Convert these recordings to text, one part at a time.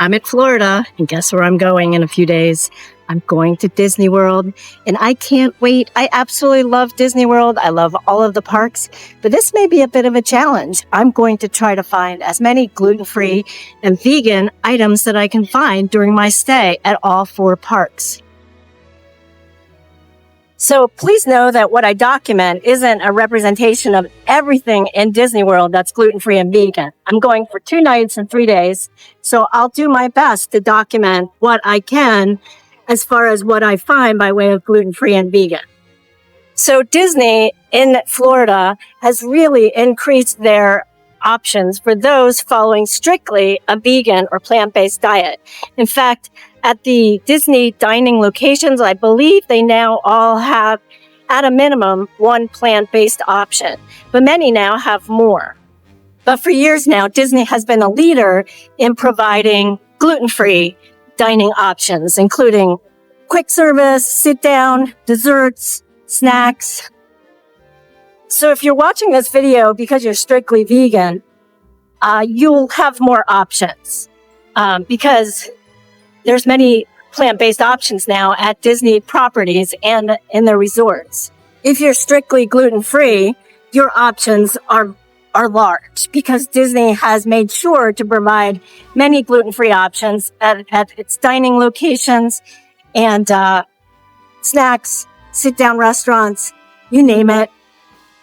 I'm at Florida, and guess where I'm going in a few days? I'm going to Disney World, and I can't wait. I absolutely love Disney World. I love all of the parks, but this may be a bit of a challenge. I'm going to try to find as many gluten-free and vegan items that I can find during my stay at all 4 parks. So please know that what I document isn't a representation of everything in Disney World that's gluten-free and vegan. I'm going for 2 nights and 3 days, so I'll do my best to document what I can as far as what I find by way of gluten-free and vegan. So Disney in Florida has really increased their options for those following strictly a vegan or plant-based diet. In fact, at the Disney dining locations, I believe they now all have, at a minimum, 1 plant-based option, but many now have more. But for years now, Disney has been a leader in providing gluten-free dining options, including quick service, sit-down, desserts, snacks. So if you're watching this video because you're strictly vegan, you'll have more options because there's many plant-based options now at Disney properties and in their resorts. If you're strictly gluten-free, your options are large because Disney has made sure to provide many gluten-free options at its dining locations and snacks, sit-down restaurants, you name it.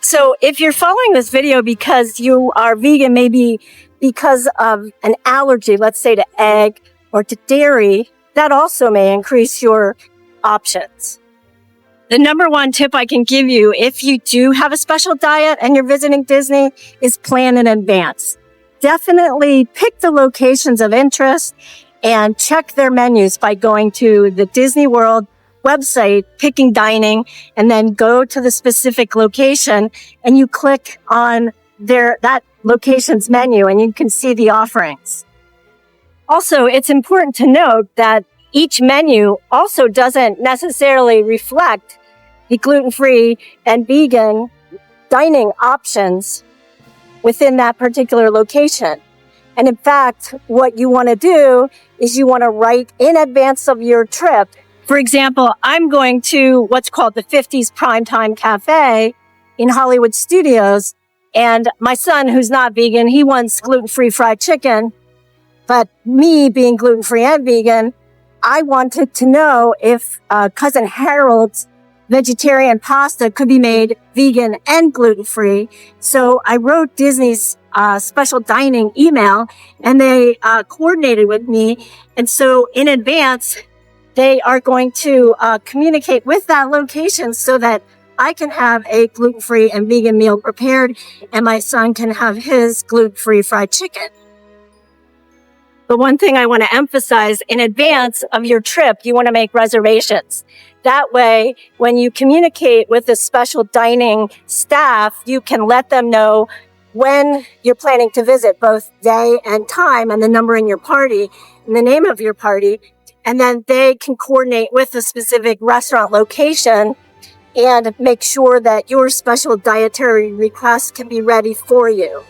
So if you're following this video because you are vegan, maybe because of an allergy, let's say to egg or to dairy, that also may increase your options. The number 1 tip I can give you if you do have a special diet and you're visiting Disney is plan in advance. Definitely pick the locations of interest and check their menus by going to the Disney World website, picking dining, and then go to the specific location and you click on that location's menu and you can see the offerings. Also, it's important to note that each menu also doesn't necessarily reflect the gluten-free and vegan dining options within that particular location. And in fact, what you want to do is you want to write in advance of your trip. For example, I'm going to what's called the 50s Primetime Cafe in Hollywood Studios. And my son, who's not vegan, he wants gluten-free fried chicken. But me being gluten-free and vegan, I wanted to know if Cousin Harold's vegetarian pasta could be made vegan and gluten-free. So I wrote Disney's special dining email and they coordinated with me. And so in advance, they are going to communicate with that location so that I can have a gluten-free and vegan meal prepared and my son can have his gluten-free fried chicken. But one thing I want to emphasize, in advance of your trip, you want to make reservations. That way, when you communicate with the special dining staff, you can let them know when you're planning to visit, both day and time, and the number in your party, and the name of your party. And then they can coordinate with the specific restaurant location and make sure that your special dietary request can be ready for you.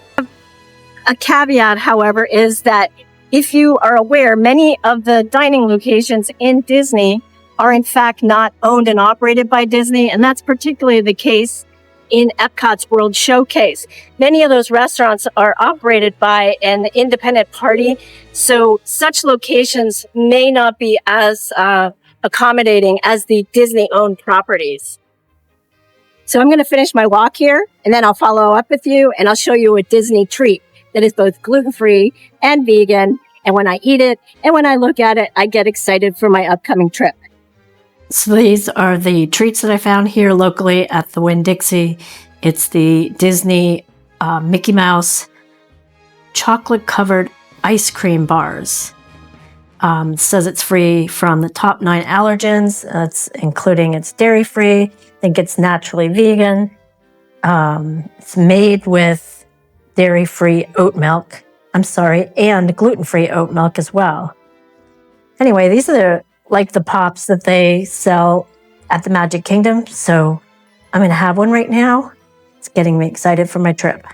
A caveat, however, is that if you are aware, many of the dining locations in Disney are in fact not owned and operated by Disney, and that's particularly the case in Epcot's World Showcase. Many of those restaurants are operated by an independent party, so such locations may not be as accommodating as the Disney-owned properties. So I'm going to finish my walk here, and then I'll follow up with you, and I'll show you a Disney treat that is both gluten-free and vegan. And when I eat it and when I look at it, I get excited for my upcoming trip. So these are the treats that I found here locally at the Winn-Dixie. It's the Disney Mickey Mouse chocolate-covered ice cream bars. It says it's free from the top 9 allergens, including it's dairy-free. I think it's naturally vegan. It's made with dairy-free oat milk. And gluten-free oat milk as well. Anyway, these are like the pops that they sell at the Magic Kingdom. So I'm going to have one right now. It's getting me excited for my trip.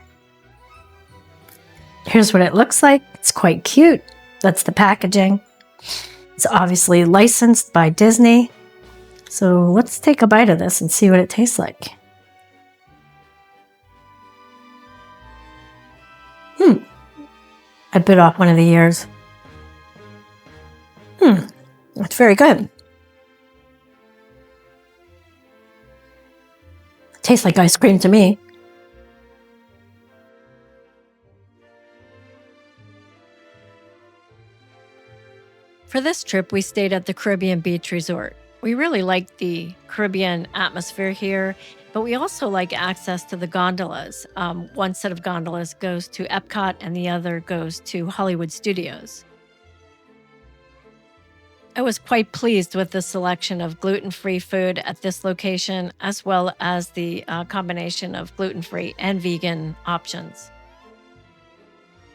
Here's what it looks like. It's quite cute. That's the packaging. It's obviously licensed by Disney. So let's take a bite of this and see what it tastes like. I bit off one of the ears. It's very good. Tastes like ice cream to me. For this trip, we stayed at the Caribbean Beach Resort. We really liked the Caribbean atmosphere here, but we also like access to the gondolas. One set of gondolas goes to Epcot and the other goes to Hollywood Studios. I was quite pleased with the selection of gluten-free food at this location, as well as the combination of gluten-free and vegan options.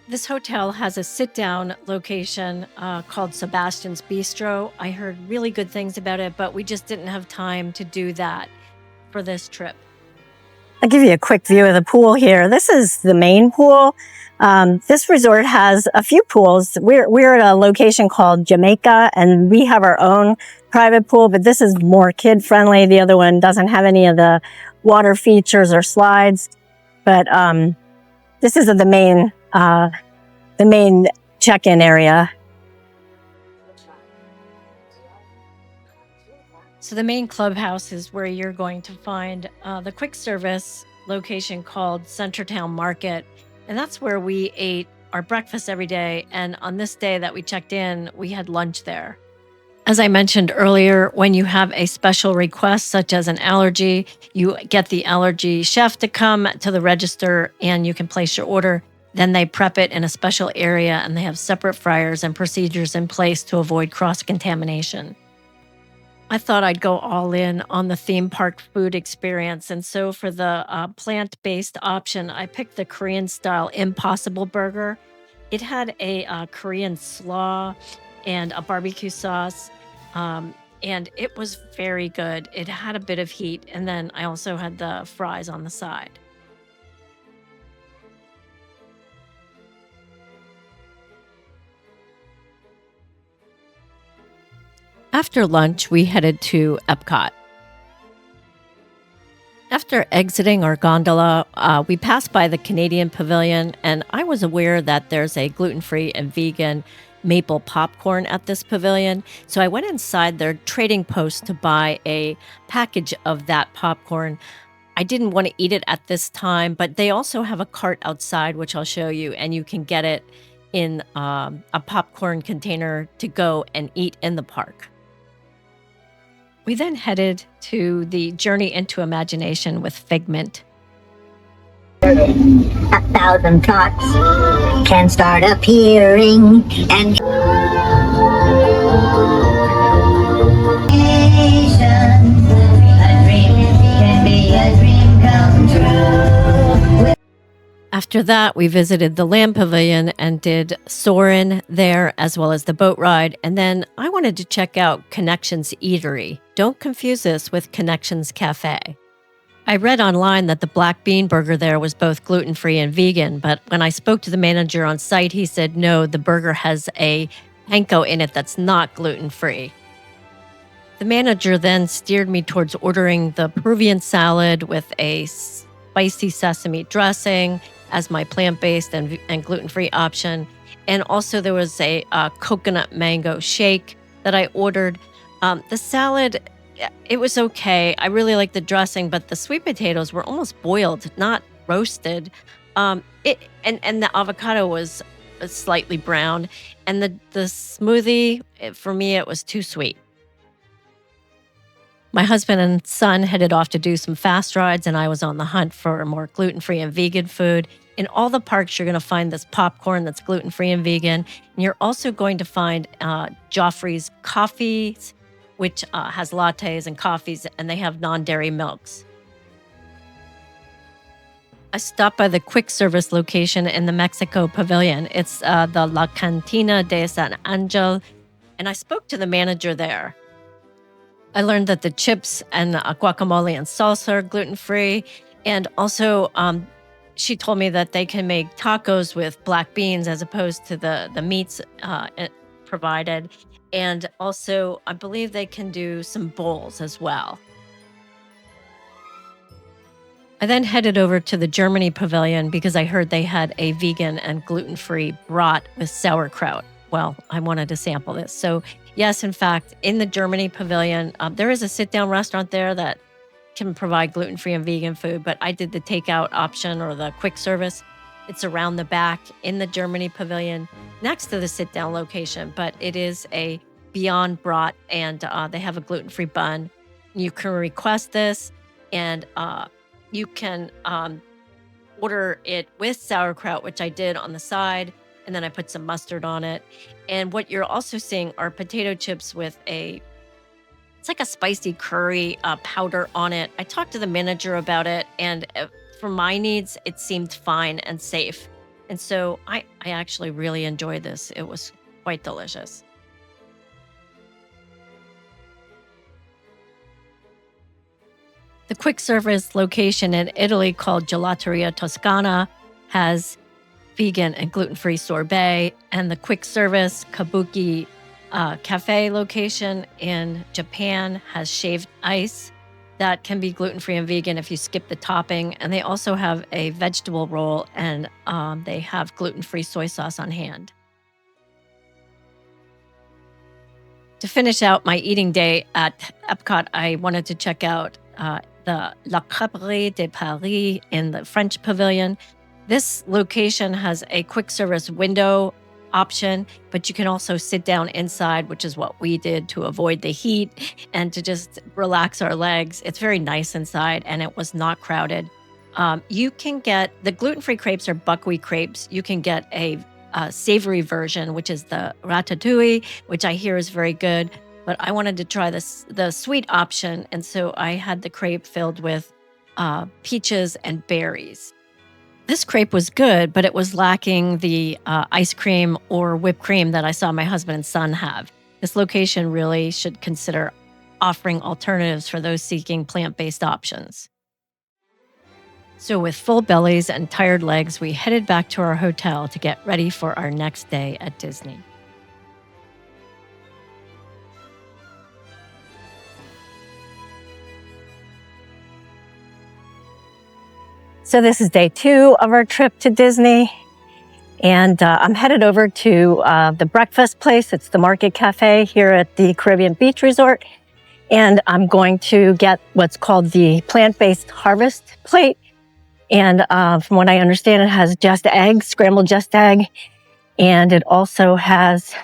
This hotel has a sit-down location called Sebastian's Bistro. I heard really good things about it, but we just didn't have time to do that for this trip. I'll give you a quick view of the pool here. This is the main pool. This resort has a few pools. We're at a location called Jamaica, and we have our own private pool, but this is more kid-friendly. The other one doesn't have any of the water features or slides, but this is the main check-in area. So the main clubhouse is where you're going to find the quick service location called Centertown Market. And that's where we ate our breakfast every day. And on this day that we checked in, we had lunch there. As I mentioned earlier, when you have a special request, such as an allergy, you get the allergy chef to come to the register and you can place your order. Then they prep it in a special area and they have separate fryers and procedures in place to avoid cross-contamination. I thought I'd go all in on the theme park food experience. And so for the plant-based option, I picked the Korean-style Impossible Burger. It had a Korean slaw and a barbecue sauce, and it was very good. It had a bit of heat, and then I also had the fries on the side. After lunch, we headed to Epcot. After exiting our gondola, we passed by the Canadian Pavilion, and I was aware that there's a gluten-free and vegan maple popcorn at this pavilion. So I went inside their trading post to buy a package of that popcorn. I didn't want to eat it at this time, but they also have a cart outside, which I'll show you, and you can get it in a popcorn container to go and eat in the park. We then headed to the Journey into Imagination with Figment. 1,000 thoughts can start appearing and a dream can be a dream come true. After that, we visited the Land Pavilion and did Soarin' there, as well as the boat ride. And then I wanted to check out Connections Eatery. Don't confuse this with Connections Cafe. I read online that the black bean burger there was both gluten-free and vegan, but when I spoke to the manager on site, he said, no, the burger has a panko in it that's not gluten-free. The manager then steered me towards ordering the Peruvian salad with a spicy sesame dressing as my plant-based and gluten-free option. And also there was a coconut mango shake that I ordered. The salad, it was okay. I really liked the dressing, but the sweet potatoes were almost boiled, not roasted. And the avocado was slightly brown. And the smoothie, for me, it was too sweet. My husband and son headed off to do some fast rides, and I was on the hunt for more gluten-free and vegan food. In all the parks, you're going to find this popcorn that's gluten-free and vegan. And you're also going to find Joffrey's Coffees, which has lattes and coffees, and they have non-dairy milks. I stopped by the quick service location in the Mexico Pavilion. It's the La Cantina de San Angel, and I spoke to the manager there. I learned that the chips and guacamole and salsa are gluten-free, and also she told me that they can make tacos with black beans as opposed to the meats provided. And also, I believe they can do some bowls as well. I then headed over to the Germany pavilion because I heard they had a vegan and gluten-free brat with sauerkraut. Well, I wanted to sample this. So, yes, in fact, in the Germany pavilion, there is a sit-down restaurant there that can provide gluten-free and vegan food, but I did the takeout option or the quick service. It's around the back in the Germany pavilion next to the sit-down location, but it is a Beyond Brat, and they have a gluten-free bun. You can request this, and you can order it with sauerkraut, which I did on the side, and then I put some mustard on it. And what you're also seeing are potato chips with it's like a spicy curry powder on it. I talked to the manager about it, and for my needs, it seemed fine and safe. And so I actually really enjoyed this. It was quite delicious. The quick service location in Italy called Gelateria Toscana has vegan and gluten-free sorbet, and the quick service Kabuki cafe location in Japan has shaved ice that can be gluten-free and vegan if you skip the topping. And they also have a vegetable roll, and they have gluten-free soy sauce on hand. To finish out my eating day at Epcot, I wanted to check out the La Crêperie de Paris in the French pavilion. This location has a quick service window option, but you can also sit down inside, which is what we did to avoid the heat and to just relax our legs. It's very nice inside, and it was not crowded. You can get the gluten-free crepes or buckwheat crepes. You can get a savory version, which is the ratatouille, which I hear is very good. But I wanted to try the sweet option, and so I had the crepe filled with peaches and berries. This crepe was good, but it was lacking the ice cream or whipped cream that I saw my husband and son have. This location really should consider offering alternatives for those seeking plant-based options. So with full bellies and tired legs, we headed back to our hotel to get ready for our next day at Disney. So this is day 2 of our trip to Disney, and I'm headed over to the breakfast place. It's the Market Cafe here at the Caribbean Beach Resort, and I'm going to get what's called the plant-based harvest plate. And from what I understand, it has just egg, scrambled just egg, and it also has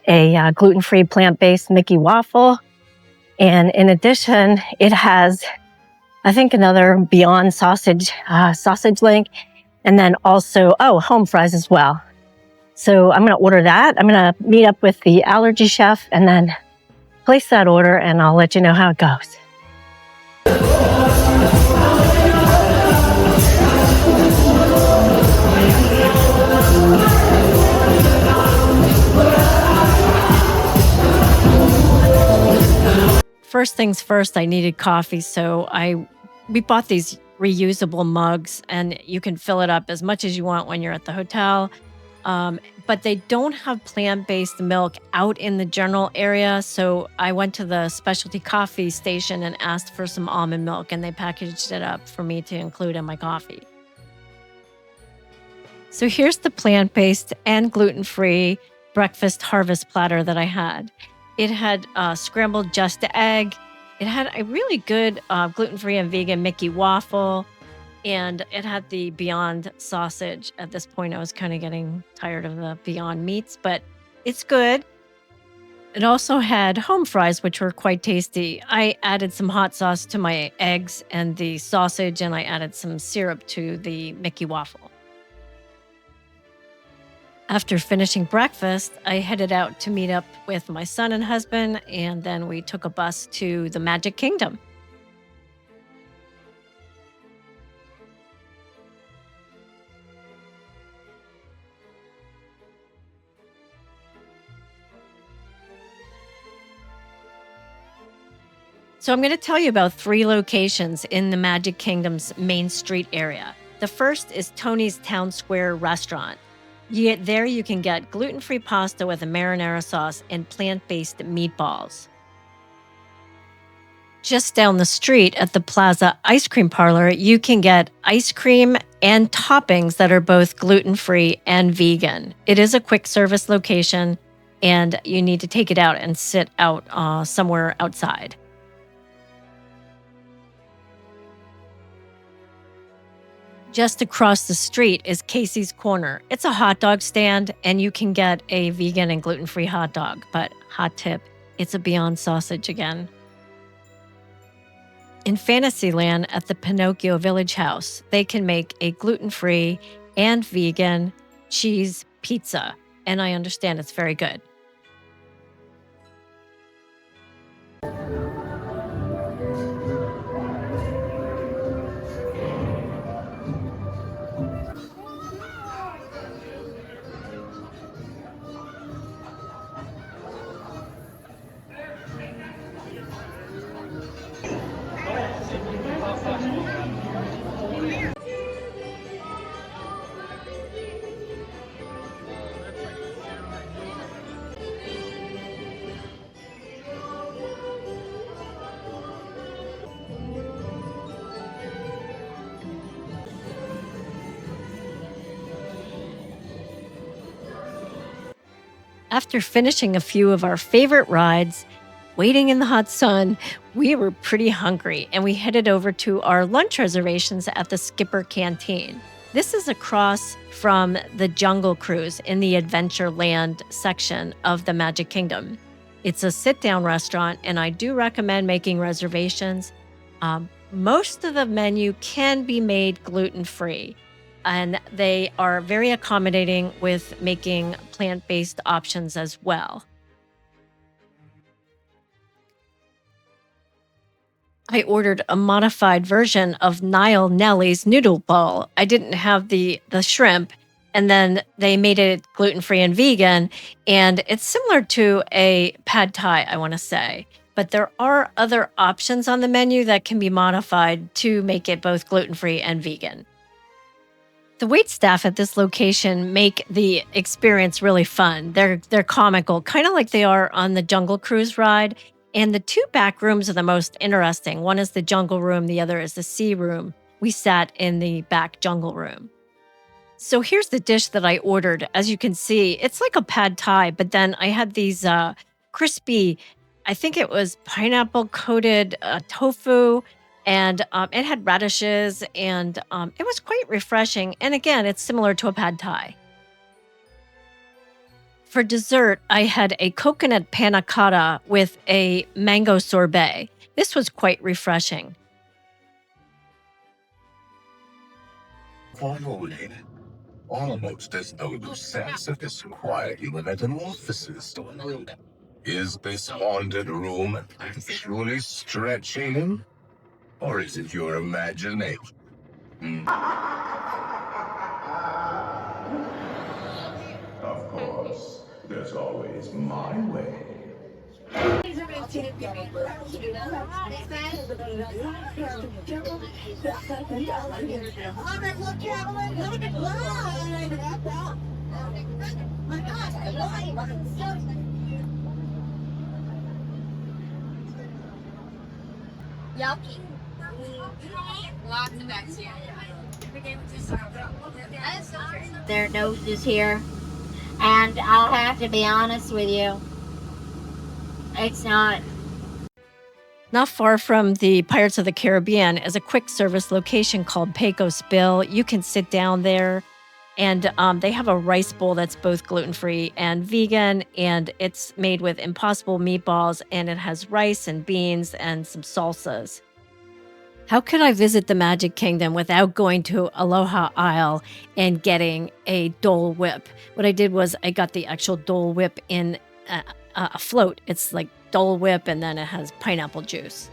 a gluten-free plant-based Mickey waffle. And in addition, it has, I think, another Beyond sausage link, and then also, home fries as well. So I'm going to order that. I'm going to meet up with the allergy chef and then place that order, and I'll let you know how it goes. First things first, I needed coffee, so we bought these reusable mugs, and you can fill it up as much as you want when you're at the hotel. But they don't have plant-based milk out in the general area, so I went to the specialty coffee station and asked for some almond milk, and they packaged it up for me to include in my coffee. So here's the plant-based and gluten-free breakfast harvest platter that I had. It had scrambled just egg. It had a really good gluten-free and vegan Mickey waffle, and it had the Beyond sausage. At this point, I was kind of getting tired of the Beyond meats, but it's good. It also had home fries, which were quite tasty. I added some hot sauce to my eggs and the sausage, and I added some syrup to the Mickey waffle. After finishing breakfast, I headed out to meet up with my son and husband, and then we took a bus to the Magic Kingdom. So I'm going to tell you about 3 locations in the Magic Kingdom's Main Street area. The first is Tony's Town Square restaurant. There you can get gluten-free pasta with a marinara sauce and plant-based meatballs. Just down the street at the Plaza Ice Cream Parlor, you can get ice cream and toppings that are both gluten-free and vegan. It is a quick service location, and you need to take it out and sit out somewhere outside. Just across the street is Casey's Corner. It's a hot dog stand, and you can get a vegan and gluten-free hot dog. But hot tip, it's a Beyond Sausage again. In Fantasyland at the Pinocchio Village House, they can make a gluten-free and vegan cheese pizza, and I understand it's very good. After finishing a few of our favorite rides, waiting in the hot sun, we were pretty hungry and we headed over to our lunch reservations at the Skipper Canteen. This is across from the Jungle Cruise in the Adventureland section of the Magic Kingdom. It's a sit-down restaurant, and I do recommend making reservations. Most of the menu can be made gluten-free, and they are very accommodating with making plant-based options as well. I ordered a modified version of Niall Nelly's noodle bowl. I didn't have the shrimp, and then they made it gluten-free and vegan, and it's similar to a pad thai, I want to say. But there are other options on the menu that can be modified to make it both gluten-free and vegan. The wait staff at this location make the experience really fun. They're comical, kind of like they are on the Jungle Cruise ride. And the two back rooms are the most interesting. One is the jungle room, the other is the sea room. We sat in the back jungle room. So here's the dish that I ordered. As you can see, it's like a pad thai, but then I had these crispy, I think it was pineapple coated tofu, and it had radishes, and it was quite refreshing. And again, it's similar to a pad thai. For dessert, I had a coconut panna cotta with a mango sorbet. This was quite refreshing. Finally, almost as though the sense of this quietly metamorphosis. Is this haunted room actually stretching? Or is it your imagination? Of course, there's always my way. Yucky. Lots of bacteria. Their noses here. And I'll have to be honest with you. It's not. Not far from the Pirates of the Caribbean is a quick service location called Pecos Bill. You can sit down there, and they have a rice bowl that's both gluten-free and vegan, and it's made with Impossible meatballs, and it has rice and beans and some salsas. How could I visit the Magic Kingdom without going to Aloha Isle and getting a Dole Whip? What I did was I got the actual Dole Whip in a float. It's like Dole Whip, and then it has pineapple juice.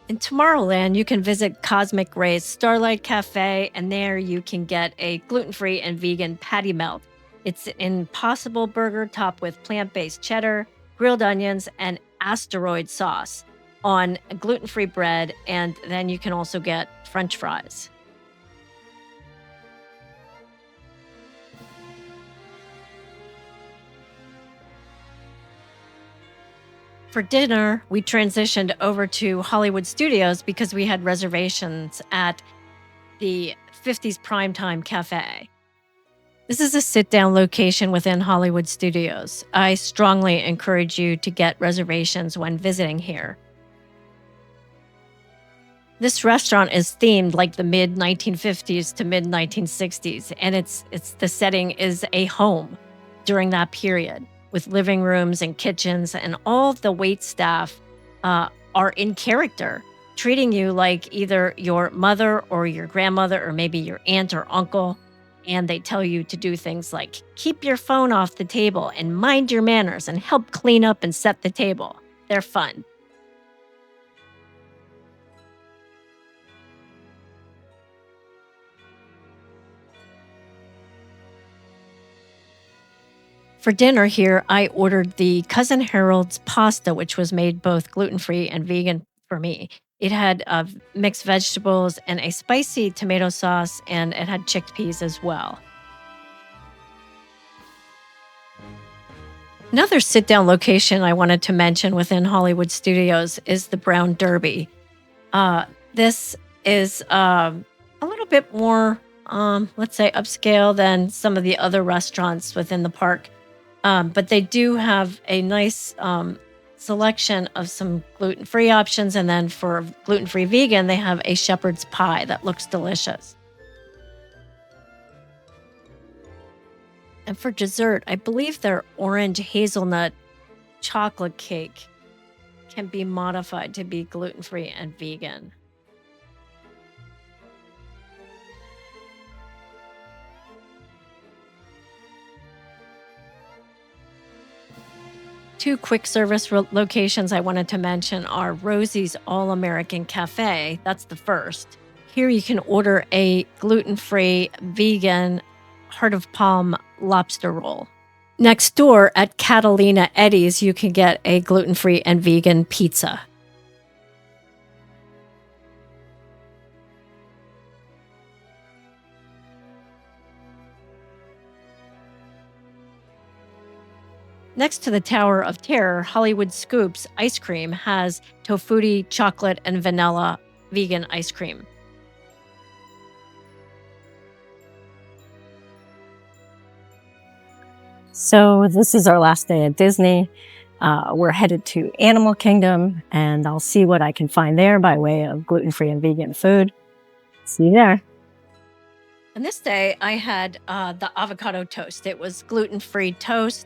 In Tomorrowland, you can visit Cosmic Ray's Starlight Cafe, and there you can get a gluten-free and vegan patty melt. It's an Impossible burger topped with plant-based cheddar, grilled onions, and asteroid sauce on gluten-free bread, and then you can also get French fries. For dinner, we transitioned over to Hollywood Studios because we had reservations at the 50s Primetime Cafe. This is a sit-down location within Hollywood Studios. I strongly encourage you to get reservations when visiting here. This restaurant is themed like the mid-1950s to mid-1960s, and the setting is a home during that period, with living rooms and kitchens, and all of the wait staff are in character, treating you like either your mother or your grandmother or maybe your aunt or uncle. And they tell you to do things like keep your phone off the table and mind your manners and help clean up and set the table. They're fun. For dinner here, I ordered the Cousin Harold's pasta, which was made both gluten-free and vegan for me. It had mixed vegetables and a spicy tomato sauce, and it had chickpeas as well. Another sit-down location I wanted to mention within Hollywood Studios is the Brown Derby. This is a little bit more, let's say, upscale than some of the other restaurants within the park. But they do have a nice selection of some gluten-free options. And then for gluten-free vegan, they have a shepherd's pie that looks delicious. And for dessert, I believe their orange hazelnut chocolate cake can be modified to be gluten-free and vegan. Two quick service locations I wanted to mention are Rosie's All-American Cafe. That's the first. Here you can order a gluten-free, vegan heart of palm lobster roll. Next door at Catalina Eddie's, you can get a gluten-free and vegan pizza. Next to the Tower of Terror, Hollywood Scoops Ice Cream has tofutti, chocolate, and vanilla vegan ice cream. So this is our last day at Disney. We're headed to Animal Kingdom, and I'll see what I can find there by way of gluten-free and vegan food. See you there. And this day, I had the avocado toast. It was gluten-free toast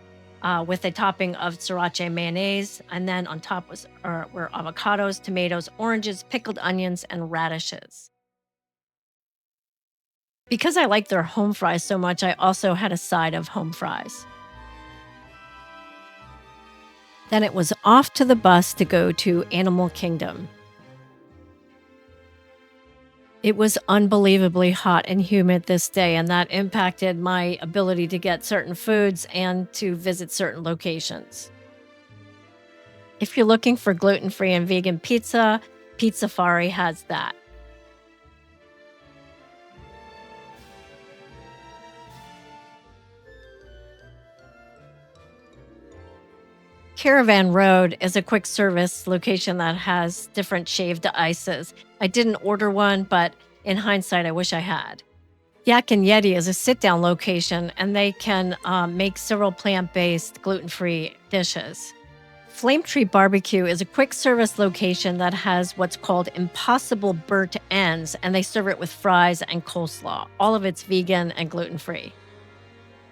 with a topping of sriracha mayonnaise, and then on top were avocados, tomatoes, oranges, pickled onions, and radishes. Because I like their home fries so much, I also had a side of home fries. Then it was off to the bus to go to Animal Kingdom. It was unbelievably hot and humid this day, and that impacted my ability to get certain foods and to visit certain locations. If you're looking for gluten-free and vegan pizza, Pizzafari has that. Caravan Road is a quick service location that has different shaved ices. I didn't order one, but in hindsight, I wish I had. Yak and Yeti is a sit-down location, and they can make several plant-based, gluten-free dishes. Flame Tree Barbecue is a quick service location that has what's called impossible burnt ends, and they serve it with fries and coleslaw. All of it's vegan and gluten-free.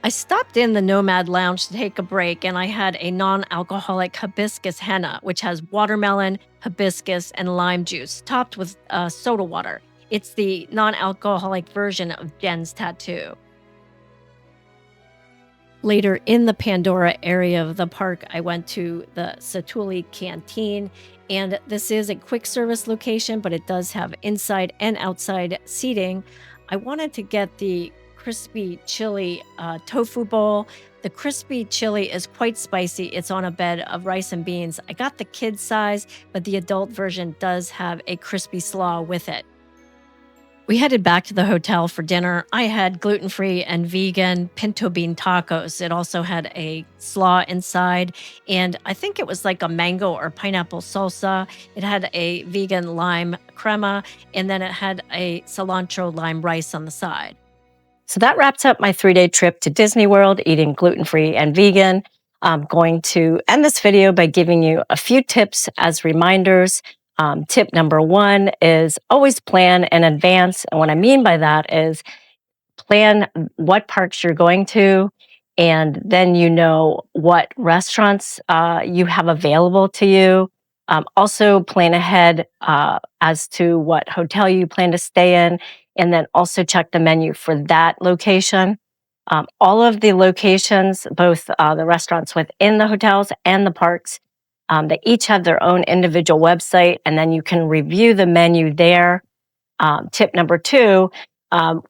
I stopped in the Nomad Lounge to take a break, and I had a non-alcoholic hibiscus henna, which has watermelon, hibiscus, and lime juice, topped with soda water. It's the non-alcoholic version of Jen's tattoo. Later in the Pandora area of the park, I went to the Satuli Canteen, and this is a quick service location, but it does have inside and outside seating. I wanted to get the crispy chili tofu bowl. The crispy chili is quite spicy. It's on a bed of rice and beans. I got the kid size, but the adult version does have a crispy slaw with it. We headed back to the hotel for dinner. I had gluten-free and vegan pinto bean tacos. It also had a slaw inside, and I think it was like a mango or pineapple salsa. It had a vegan lime crema, and then it had a cilantro lime rice on the side. So that wraps up my 3-day trip to Disney World eating gluten-free and vegan. I'm going to end this video by giving you a few tips as reminders. Tip number 1 is always plan in advance. And what I mean by that is plan what parks you're going to, and then you know what restaurants you have available to you. Also, plan ahead as to what hotel you plan to stay in, and then also check the menu for that location. All of the locations, both the restaurants within the hotels and the parks, they each have their own individual website, and then you can review the menu there. Tip number 2,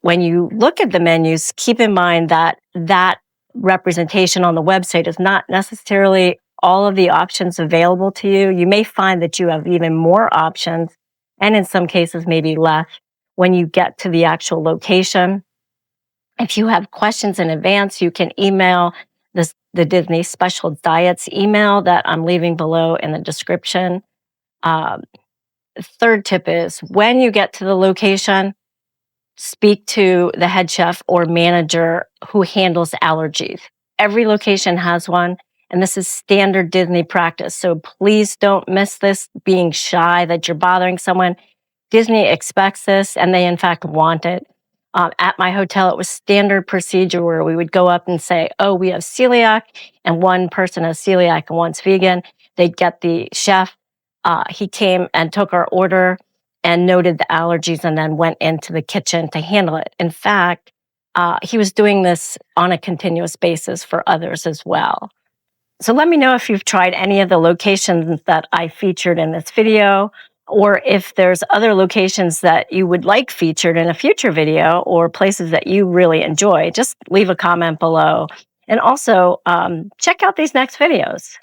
when you look at the menus, keep in mind that that representation on the website is not necessarily all of the options available to you. You may find that you have even more options, and in some cases, maybe less when you get to the actual location. If you have questions in advance, you can email the Disney Special Diets email that I'm leaving below in the description. Third tip is when you get to the location, speak to the head chef or manager who handles allergies. Every location has one, and this is standard Disney practice. So please don't miss this being shy that you're bothering someone. Disney expects this, and they in fact want it. At my hotel, it was standard procedure where we would go up and say, oh, we have celiac, and one person has celiac and one's vegan. They'd get the chef. He came and took our order and noted the allergies and then went into the kitchen to handle it. In fact, he was doing this on a continuous basis for others as well. So let me know if you've tried any of the locations that I featured in this video, or if there's other locations that you would like featured in a future video or places that you really enjoy. Just leave a comment below. And also check out these next videos.